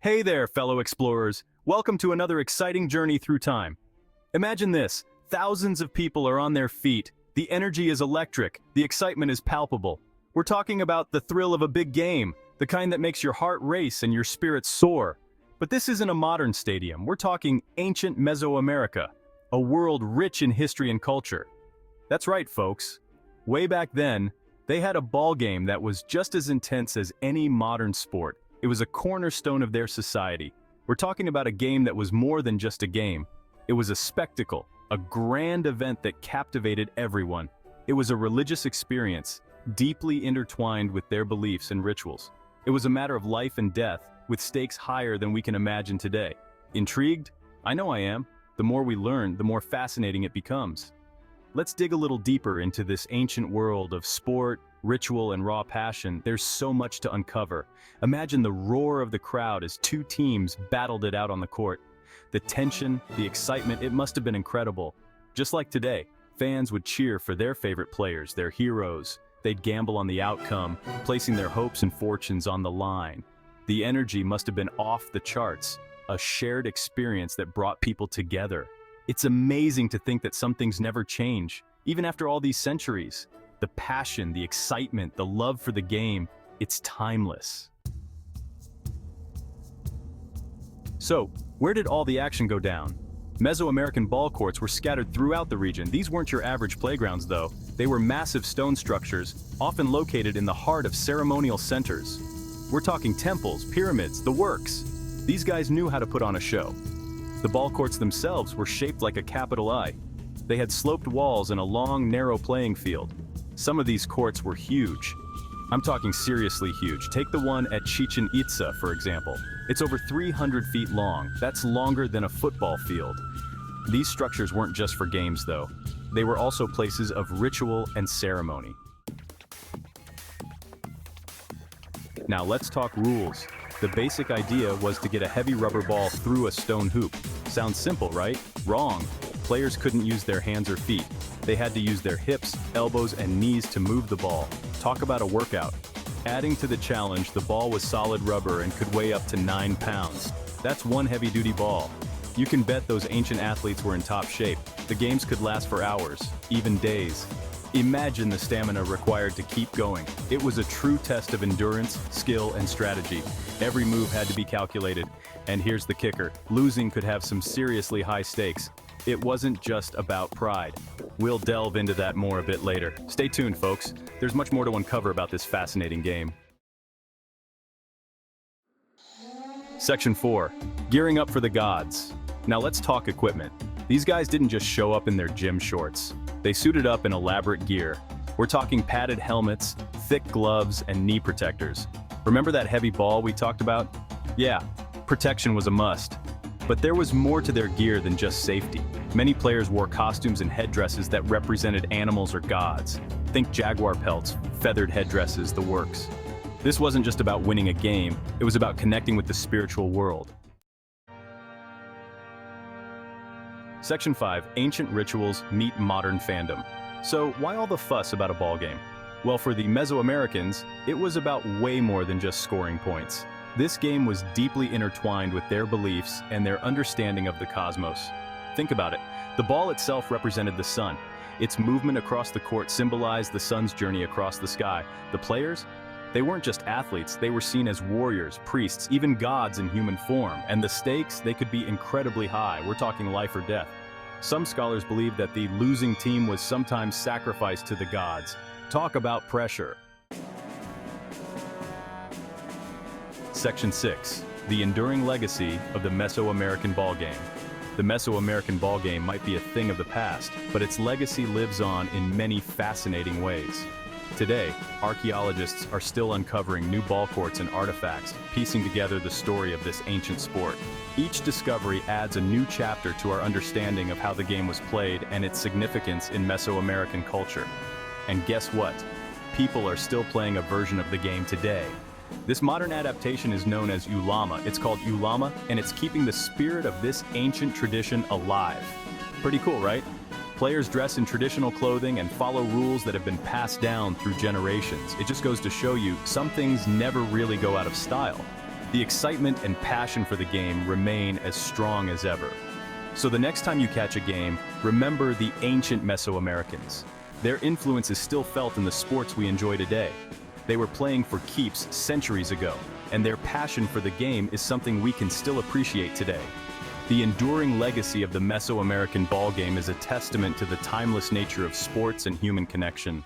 Hey there, fellow explorers. Welcome to another exciting journey through time. Imagine this, thousands of people are on their feet. The energy is electric, the excitement is palpable. We're talking about the thrill of a big game, the kind that makes your heart race and your spirits soar. But this isn't a modern stadium, we're talking ancient Mesoamerica, a world rich in history and culture. That's right, folks. Way back then, they had a ball game that was just as intense as any modern sport. It was a cornerstone of their society. We're talking about a game that was more than just a game. It was a spectacle, a grand event that captivated everyone. It was a religious experience, deeply intertwined with their beliefs and rituals. It was a matter of life and death, with stakes higher than we can imagine today. Intrigued? I know I am. The more we learn, the more fascinating it becomes. Let's dig a little deeper into this ancient world of sport, ritual, and raw passion. There's so much to uncover. Imagine the roar of the crowd as two teams battled it out on the court. The tension, the excitement, it must have been incredible. Just like today, fans would cheer for their favorite players, their heroes. They'd gamble on the outcome, placing their hopes and fortunes on the line. The energy must have been off the charts, a shared experience that brought people together. It's amazing to think that some things never change, even after all these centuries. The passion, the excitement, the love for the game, it's timeless. So, where did all the action go down? Mesoamerican ball courts were scattered throughout the region. These weren't your average playgrounds, though. They were massive stone structures, often located in the heart of ceremonial centers. We're talking temples, pyramids, the works. These guys knew how to put on a show. The ball courts themselves were shaped like a capital I. They had sloped walls and a long, narrow playing field. Some of these courts were huge. I'm talking seriously huge. Take the one at Chichen Itza, for example. It's over 300 feet long. That's longer than a football field. These structures weren't just for games, though. They were also places of ritual and ceremony. Now let's talk rules. The basic idea was to get a heavy rubber ball through a stone hoop. Sounds simple, right? Wrong. Players couldn't use their hands or feet. They had to use their hips, elbows, and knees to move the ball. Talk about a workout. Adding to the challenge, the ball was solid rubber and could weigh up to 9 pounds. That's one heavy-duty ball. You can bet those ancient athletes were in top shape. The games could last for hours, even days. Imagine the stamina required to keep going. It was a true test of endurance, skill, and strategy. Every move had to be calculated. And here's the kicker. Losing could have some seriously high stakes. It wasn't just about pride. We'll delve into that more a bit later. Stay tuned, folks. There's much more to uncover about this fascinating game. Section 4. Gearing up for the gods. Now let's talk equipment. These guys didn't just show up in their gym shorts. They suited up in elaborate gear. We're talking padded helmets, thick gloves, and knee protectors. Remember that heavy ball we talked about? Yeah, protection was a must. But there was more to their gear than just safety. Many players wore costumes and headdresses that represented animals or gods. Think jaguar pelts, feathered headdresses, the works. This wasn't just about winning a game, it was about connecting with the spiritual world. Section 5. Ancient rituals meet modern fandom. So why all the fuss about a ball game? Well, for the Mesoamericans, it was about way more than just scoring points. This game was deeply intertwined with their beliefs and their understanding of the cosmos. Think about it. The ball itself represented the sun. Its movement across the court symbolized the sun's journey across the sky. The players? They weren't just athletes, they were seen as warriors, priests, even gods in human form. And the stakes, they could be incredibly high. We're talking life or death. Some scholars believe that the losing team was sometimes sacrificed to the gods. Talk about pressure. Section 6. The enduring legacy of the Mesoamerican ball game. The Mesoamerican ball game might be a thing of the past, but its legacy lives on in many fascinating ways. Today, archaeologists are still uncovering new ball courts and artifacts, piecing together the story of this ancient sport. Each discovery adds a new chapter to our understanding of how the game was played and its significance in Mesoamerican culture. And guess what? People are still playing a version of the game today. This modern adaptation is known as Ulama. It's called Ulama, and it's keeping the spirit of this ancient tradition alive. Pretty cool, right? Players dress in traditional clothing and follow rules that have been passed down through generations. It just goes to show you, some things never really go out of style. the excitement and passion for the game remain as strong as ever. So the next time you catch a game, remember the ancient Mesoamericans. Their influence is still felt in the sports we enjoy today. They were playing for keeps centuries ago, and their passion for the game is something we can still appreciate today. The enduring legacy of the Mesoamerican ball game is a testament to the timeless nature of sports and human connection.